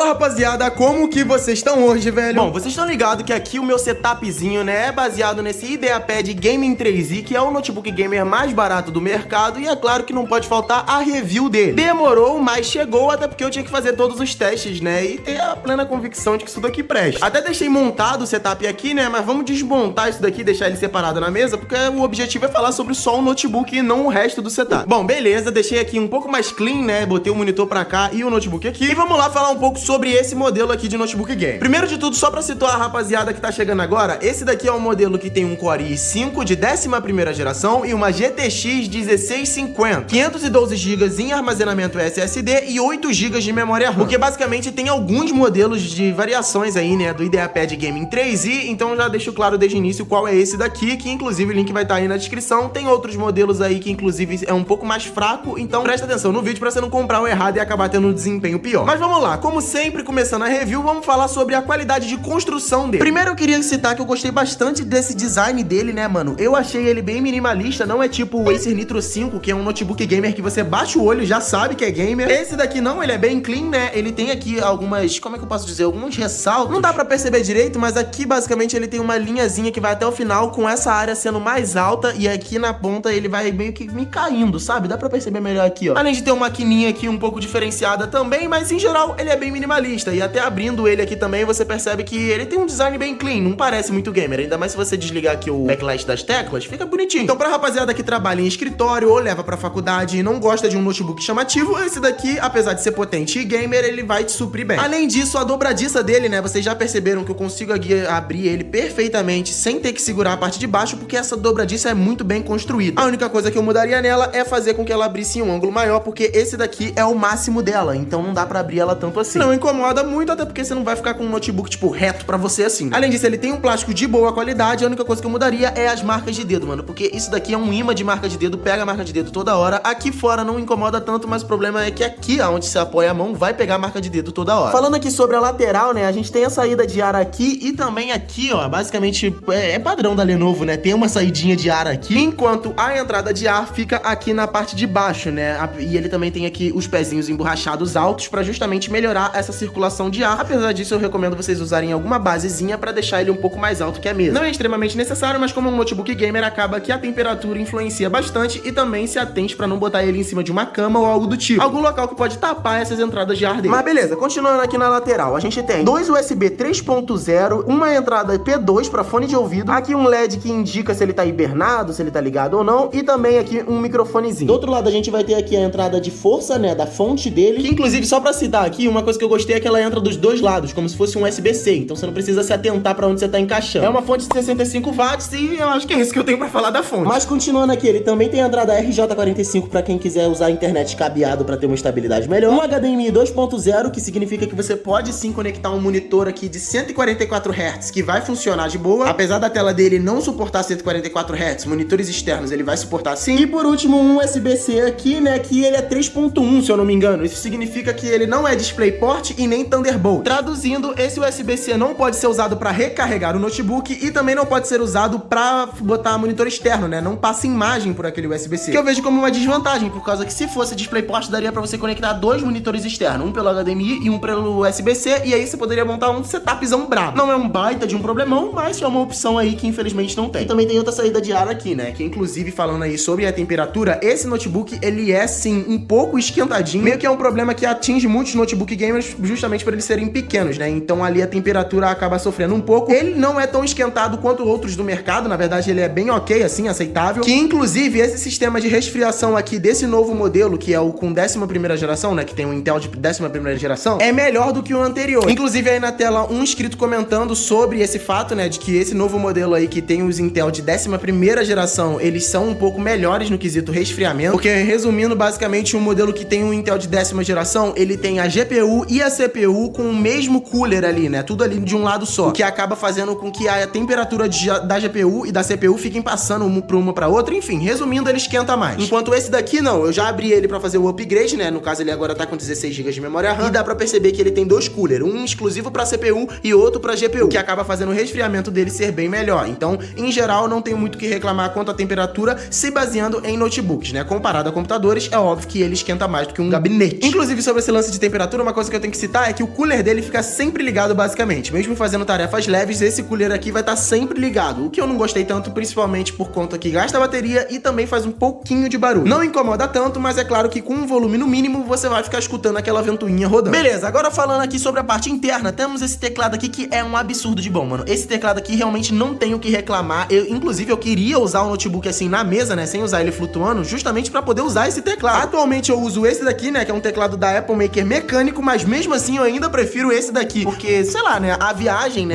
Fala, rapaziada, como que vocês estão hoje, velho? Bom, vocês estão ligados que aqui o meu setupzinho, né, é baseado nesse IdeaPad Gaming 3i, que é o notebook gamer mais barato do mercado, e é claro que não pode faltar a review dele. Demorou, mas chegou, até porque eu tinha que fazer todos os testes, né, e ter a plena convicção de que isso daqui presta. Até deixei montado o setup aqui, né, mas vamos desmontar isso daqui e deixar ele separado na mesa, porque o objetivo é falar sobre só o notebook e não o resto do setup. Bom, beleza, deixei aqui um pouco mais clean, né, botei o monitor pra cá e o notebook aqui, e vamos lá falar um pouco sobre esse modelo aqui de notebook game. Primeiro de tudo, só pra situar a rapaziada que tá chegando agora, esse daqui é um modelo que tem um Core i5 de 11ª geração e uma GTX 1650, 512 GB em armazenamento SSD e 8 GB de memória RAM, porque basicamente tem alguns modelos de variações aí, né, do IdeaPad Gaming 3i, então já deixo claro desde o início qual é esse daqui, que inclusive o link vai estar aí na descrição. Tem outros modelos aí que inclusive é um pouco mais fraco, então presta atenção no vídeo pra você não comprar o errado e acabar tendo um desempenho pior. Mas vamos lá, como sempre, começando a review, vamos falar sobre a qualidade de construção dele. Primeiro eu queria citar que eu gostei bastante desse design dele, né, mano? Eu achei ele bem minimalista, não é tipo o Acer Nitro 5, que é um notebook gamer que você bate o olho e já sabe que é gamer. Esse daqui não, ele é bem clean, né? Ele tem aqui algumas, como é que eu posso dizer? Alguns ressaltos. Não dá pra perceber direito, mas aqui basicamente ele tem uma linhazinha que vai até o final, com essa área sendo mais alta, e aqui na ponta ele vai meio que me caindo, sabe? Dá pra perceber melhor aqui, ó. Além de ter uma maquininha aqui um pouco diferenciada também, mas em geral ele é bem minimalista, e até abrindo ele aqui também você percebe que ele tem um design bem clean, não parece muito gamer, ainda mais se você desligar aqui o backlight das teclas, fica bonitinho. Então pra rapaziada que trabalha em escritório ou leva pra faculdade e não gosta de um notebook chamativo, esse daqui, apesar de ser potente e gamer, ele vai te suprir bem. Além disso, a dobradiça dele, né, vocês já perceberam que eu consigo abrir ele perfeitamente sem ter que segurar a parte de baixo, porque essa dobradiça é muito bem construída. A única coisa que eu mudaria nela é fazer com que ela abrisse em um ângulo maior, porque esse daqui é o máximo dela, então não dá pra abrir ela tanto assim. Não incomoda muito, até porque você não vai ficar com um notebook, tipo, reto pra você assim. Além disso, ele tem um plástico de boa qualidade, a única coisa que eu mudaria é as marcas de dedo, mano, porque isso daqui é um imã de marca de dedo, pega a marca de dedo toda hora. Aqui fora não incomoda tanto, mas o problema é que aqui, onde você apoia a mão, vai pegar a marca de dedo toda hora. Falando aqui sobre a lateral, né, a gente tem a saída de ar aqui e também aqui, ó, basicamente é padrão da Lenovo, né, tem uma saidinha de ar aqui, enquanto a entrada de ar fica aqui na parte de baixo, né, e ele também tem aqui os pezinhos emborrachados altos pra justamente melhorar essa circulação de ar. Apesar disso, eu recomendo vocês usarem alguma basezinha pra deixar ele um pouco mais alto que a mesa. Não é extremamente necessário, mas como é um notebook gamer, acaba que a temperatura influencia bastante, e também se atente pra não botar ele em cima de uma cama ou algo do tipo. Algum local que pode tapar essas entradas de ar dele. Mas beleza, continuando aqui na lateral, a gente tem dois USB 3.0, uma entrada P2 pra fone de ouvido, aqui um LED que indica se ele tá hibernado, se ele tá ligado ou não, e também aqui um microfonezinho. Do outro lado a gente vai ter aqui a entrada de força, né, da fonte dele, que inclusive, só pra citar aqui, uma coisa que eu gostei é que ela entra dos dois lados, como se fosse um USB-C, então você não precisa se atentar pra onde você tá encaixando. É uma fonte de 65 watts e eu acho que é isso que eu tenho pra falar da fonte. Mas continuando aqui, ele também tem a entrada RJ45 pra quem quiser usar a internet cabeado pra ter uma estabilidade melhor, um HDMI 2.0, que significa que você pode sim conectar um monitor aqui de 144 Hz, que vai funcionar de boa, apesar da tela dele não suportar 144 Hz, monitores externos ele vai suportar sim. E por último, um USB-C aqui, né, que ele é 3.1, se eu não me engano. Isso significa que ele não é DisplayPort e nem Thunderbolt. Traduzindo, esse USB-C não pode ser usado para recarregar o notebook e também não pode ser usado para botar monitor externo, né? Não passa imagem por aquele USB-C, que eu vejo como uma desvantagem, por causa que se fosse DisplayPort daria para você conectar dois monitores externos, um pelo HDMI e um pelo USB-C, e aí você poderia montar um setupzão brabo. Não é um baita de um problemão, mas é uma opção aí que infelizmente não tem. E também tem outra saída de ar aqui, né? Que inclusive, falando aí sobre a temperatura, esse notebook ele é sim um pouco esquentadinho, meio que é um problema que atinge muitos notebook gamers justamente por eles serem pequenos, né? Então ali a temperatura acaba sofrendo um pouco. Ele não é tão esquentado quanto outros do mercado, na verdade ele é bem ok, assim, aceitável, que inclusive esse sistema de resfriação aqui desse novo modelo, que é o com 11ª geração, né, que tem um Intel de 11ª geração, é melhor do que o anterior. Inclusive aí na tela um inscrito comentando sobre esse fato, né, de que esse novo modelo aí que tem os Intel de 11ª geração, eles são um pouco melhores no quesito resfriamento, porque resumindo, basicamente um modelo que tem um Intel de 10ª geração, ele tem a GPU e a CPU com o mesmo cooler ali, né, tudo ali de um lado só, o que acaba fazendo com que a temperatura da GPU e da CPU fiquem passando uma pra outra, enfim, resumindo, ele esquenta mais. Enquanto esse daqui não, eu já abri ele pra fazer o upgrade, né, no caso ele agora tá com 16 GB de memória RAM, e dá pra perceber que ele tem dois coolers, um exclusivo pra CPU e outro pra GPU, que acaba fazendo o resfriamento dele ser bem melhor. Então, em geral, não tenho muito o que reclamar quanto à temperatura, se baseando em notebooks, né, comparado a computadores, é óbvio que ele esquenta mais do que um gabinete. Inclusive, sobre esse lance de temperatura, uma coisa que eu tenho que citar é que o cooler dele fica sempre ligado basicamente. Mesmo fazendo tarefas leves, esse cooler aqui vai estar sempre ligado. O que eu não gostei tanto, principalmente por conta que gasta bateria e também faz um pouquinho de barulho. Não incomoda tanto, mas é claro que com um volume no mínimo, você vai ficar escutando aquela ventoinha rodando. Beleza, agora falando aqui sobre a parte interna, temos esse teclado aqui que é um absurdo de bom, mano. Esse teclado aqui realmente não tem o que reclamar. Inclusive, eu queria usar o notebook assim na mesa, né, sem usar ele flutuando, justamente pra poder usar esse teclado. Atualmente eu uso esse daqui, né, que é um teclado da Apple Maker mecânico, mas mesmo assim eu ainda prefiro esse daqui, porque, sei lá, né, a viagem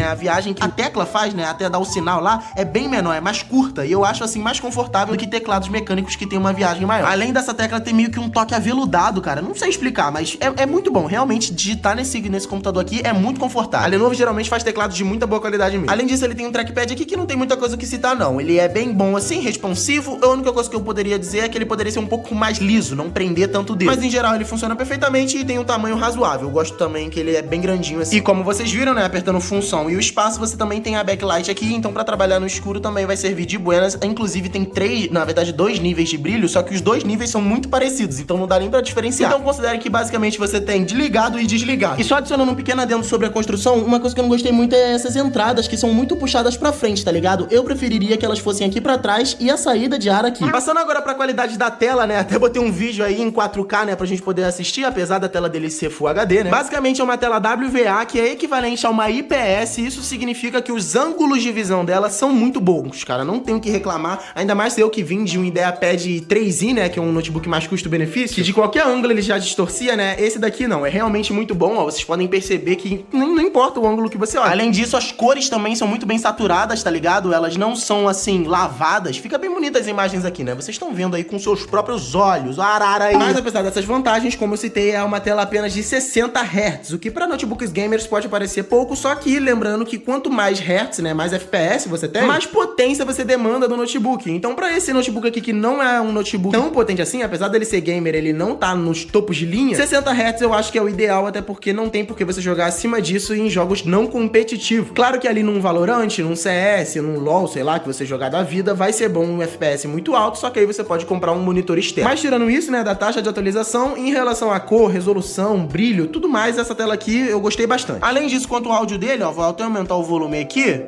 que a tecla faz, né, até dar o sinal lá, é bem menor, é mais curta, e eu acho assim mais confortável do que teclados mecânicos que tem uma viagem maior. Além dessa tecla ter meio que um toque aveludado, cara, não sei explicar, mas é muito bom, realmente digitar nesse computador aqui é muito confortável. A Lenovo geralmente faz teclados de muita boa qualidade mesmo. Além disso, ele tem um trackpad aqui que não tem muita coisa que citar não, ele é bem bom assim, responsivo. A única coisa que eu poderia dizer é que ele poderia ser um pouco mais liso, não prender tanto o dedo, mas em geral ele funciona perfeitamente e tem um tamanho razoável. Eu gosto também que ele é bem grandinho assim. E como vocês viram, né, apertando função e o espaço, você também tem a backlight aqui, então pra trabalhar no escuro também vai servir de buenas. Inclusive tem dois níveis de brilho, só que os dois níveis são muito parecidos, então não dá nem pra diferenciar. Então considere que basicamente você tem de ligado e desligado. E só adicionando um pequeno adendo sobre a construção, uma coisa que eu não gostei muito é essas entradas que são muito puxadas pra frente, tá ligado? Eu preferiria que elas fossem aqui pra trás e a saída de ar aqui. Passando agora pra qualidade da tela, né, até botei um vídeo aí em 4K, né, pra gente poder assistir, apesar da tela dele ser Full HD, né? Basicamente é uma tela WVA que é equivalente a uma IPS, e isso significa que os ângulos de visão dela são muito bons, cara, não tenho o que reclamar, ainda mais eu que vim de um IdeaPad 3i, né, que é um notebook mais custo-benefício, que de qualquer ângulo ele já distorcia, né, esse daqui não, é realmente muito bom, ó, vocês podem perceber que não importa o ângulo que você olha. Além disso, as cores também são muito bem saturadas, tá ligado? Elas não são, assim, lavadas, fica bem bonita as imagens aqui, né, vocês estão vendo aí com seus próprios olhos, a arara aí. Mas apesar dessas vantagens, como eu citei, é uma tela apenas de 60 Hz, o que para notebooks gamers pode parecer pouco, só que lembrando que quanto mais Hz, né, mais FPS você tem, mais potência você demanda do notebook. Então para esse notebook aqui, que não é um notebook tão potente assim, apesar dele ser gamer, ele não tá nos topos de linha, 60 Hz eu acho que é o ideal, até porque não tem por que você jogar acima disso em jogos não competitivos. Claro que ali num Valorant, num CS, num LoL, sei lá, que você jogar da vida, vai ser bom um FPS muito alto, só que aí você pode comprar um monitor externo. Mas tirando isso, né, da taxa de atualização, em relação a cor, resolução, brilho, tudo mais, essa tela aqui eu gostei bastante. Além disso, quanto ao áudio dele, ó, vou até aumentar o volume aqui.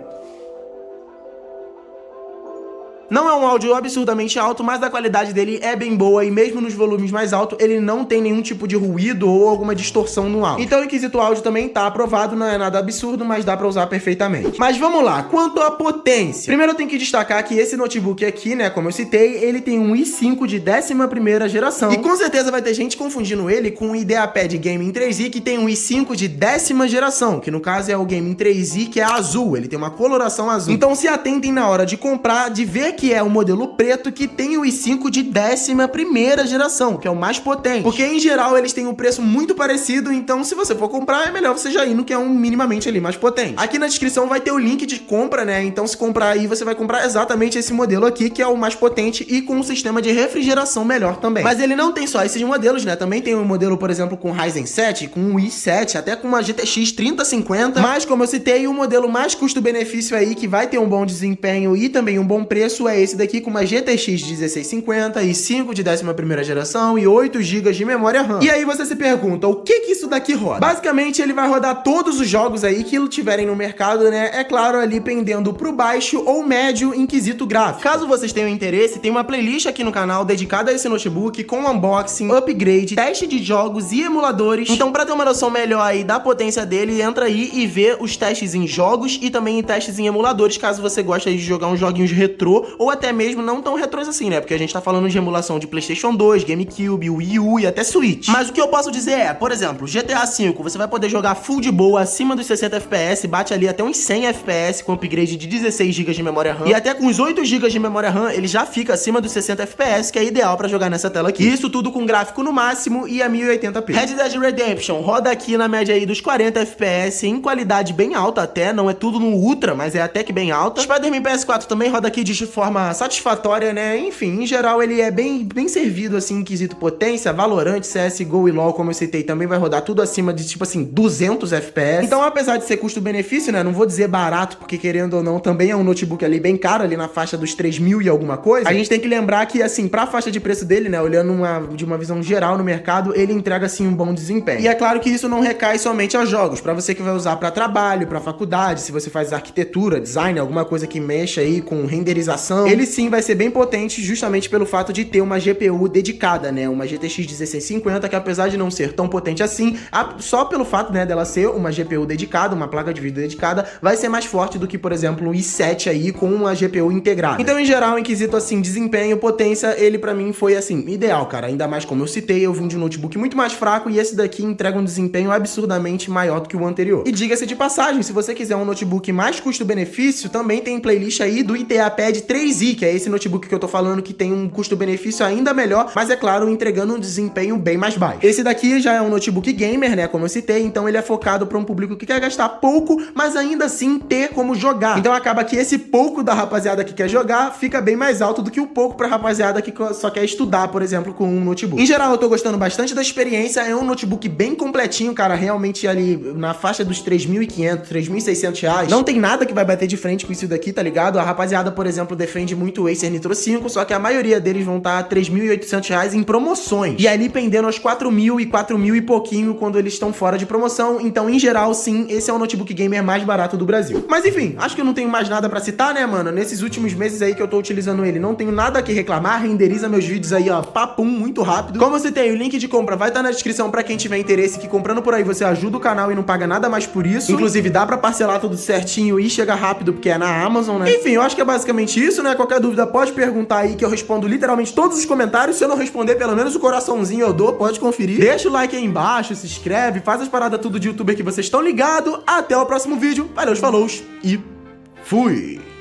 Não é um áudio absurdamente alto, mas a qualidade dele é bem boa e mesmo nos volumes mais altos, ele não tem nenhum tipo de ruído ou alguma distorção no áudio. Então, em quesito áudio também tá aprovado, não é nada absurdo, mas dá pra usar perfeitamente. Mas vamos lá, quanto à potência. Primeiro eu tenho que destacar que esse notebook aqui, né, como eu citei, ele tem um i5 de 11ª geração. E com certeza vai ter gente confundindo ele com o IdeaPad Gaming 3i, que tem um i5 de 10ª geração, que no caso é o Gaming 3i, que é azul, ele tem uma coloração azul. Então se atentem na hora de comprar, de ver que é o modelo preto que tem o i5 de 11ª geração, que é o mais potente. Porque em geral eles têm um preço muito parecido, então se você for comprar é melhor você já ir no que é um minimamente ali mais potente. Aqui na descrição vai ter o link de compra, né? Então se comprar aí você vai comprar exatamente esse modelo aqui, que é o mais potente e com um sistema de refrigeração melhor também. Mas ele não tem só esses modelos, né? Também tem um modelo, por exemplo, com Ryzen 7, com um i7, até com uma GTX 3050, mas como eu citei, o modelo mais custo-benefício aí, que vai ter um bom desempenho e também um bom preço, é esse daqui com uma GTX 1650 e 5 de 11ª geração e 8 GB de memória RAM. E aí você se pergunta, o que isso daqui roda? Basicamente ele vai rodar todos os jogos aí que tiverem no mercado, né? É claro, ali pendendo pro baixo ou médio em quesito gráfico. Caso vocês tenham interesse, tem uma playlist aqui no canal dedicada a esse notebook com unboxing, upgrade, teste de jogos e emuladores. Então pra ter uma noção melhor aí da potência dele, entra aí e vê os testes em jogos e também em testes em emuladores, caso você goste aí de jogar uns joguinhos retrô ou até mesmo não tão retrôs assim, né? Porque a gente tá falando de emulação de PlayStation 2, GameCube, Wii U e até Switch. Mas o que eu posso dizer é, por exemplo, GTA V, você vai poder jogar full de boa, acima dos 60 FPS, bate ali até uns 100 FPS com upgrade de 16 GB de memória RAM. E até com os 8 GB de memória RAM, ele já fica acima dos 60 FPS, que é ideal pra jogar nessa tela aqui. Isso tudo com gráfico no máximo e a 1080p. Red Dead Redemption roda aqui na média aí dos 40 FPS, em qualidade bem alta até, não é tudo no Ultra, mas é até que bem alta. Spider-Man PS4 também roda aqui de GeForce forma satisfatória, né? Enfim, em geral ele é bem servido, assim, em quesito potência. Valorant, CSGO e LoL, como eu citei, também vai rodar tudo acima de, tipo assim, 200 FPS. Então, apesar de ser custo-benefício, né? Não vou dizer barato, porque querendo ou não, também é um notebook ali bem caro, ali na faixa dos 3.000 e alguma coisa. A gente tem que lembrar que, assim, pra faixa de preço dele, né? Olhando de uma visão geral no mercado, ele entrega, assim, um bom desempenho. E é claro que isso não recai somente aos jogos. Pra você que vai usar pra trabalho, pra faculdade, se você faz arquitetura, design, alguma coisa que mexa aí com renderização, ele sim vai ser bem potente justamente pelo fato de ter uma GPU dedicada, né? Uma GTX 1650, que apesar de não ser tão potente assim, só pelo fato, né, dela ser uma GPU dedicada, uma placa de vídeo dedicada, vai ser mais forte do que, por exemplo, o i7 aí com uma GPU integrada. Então, em geral, em quesito assim, desempenho, potência, ele pra mim foi assim, ideal, cara. Ainda mais como eu citei, eu vim de um notebook muito mais fraco e esse daqui entrega um desempenho absurdamente maior do que o anterior. E diga-se de passagem, se você quiser um notebook mais custo-benefício, também tem playlist aí do IdeaPad 3i, que é esse notebook que eu tô falando que tem um custo-benefício ainda melhor, mas é claro, entregando um desempenho bem mais baixo. Esse daqui já é um notebook gamer, né, como eu citei, então ele é focado para um público que quer gastar pouco, mas ainda assim ter como jogar. Então acaba que esse pouco da rapaziada que quer jogar fica bem mais alto do que o pouco pra rapaziada que só quer estudar, por exemplo, com um notebook. Em geral, eu tô gostando bastante da experiência, é um notebook bem completinho, cara, realmente ali na faixa dos 3.500, 3.600 reais. Não tem nada que vai bater de frente com isso daqui, tá ligado? A rapaziada, por exemplo, defende muito o Acer Nitro 5, só que a maioria deles vão estar 3.800 reais em promoções. E ali pendendo aos 4.000 e 4.000 e pouquinho quando eles estão fora de promoção. Então, em geral, sim, esse é o notebook gamer mais barato do Brasil. Mas enfim, acho que eu não tenho mais nada pra citar, né, mano? Nesses últimos meses aí que eu tô utilizando ele, não tenho nada que reclamar, renderiza meus vídeos aí, ó, papum, muito rápido. Como eu citei, o link de compra vai estar na descrição pra quem tiver interesse, que comprando por aí você ajuda o canal e não paga nada mais por isso. Inclusive, dá pra parcelar tudo certinho e chega rápido, porque é na Amazon, né? Enfim, eu acho que é basicamente isso, né? Qualquer dúvida pode perguntar aí, que eu respondo literalmente todos os comentários. Se eu não responder, pelo menos o coraçãozinho eu dou, pode conferir. Deixa o like aí embaixo, se inscreve, faz as paradas tudo de youtuber que vocês estão ligados. Até o próximo vídeo. Valeu, falou e fui!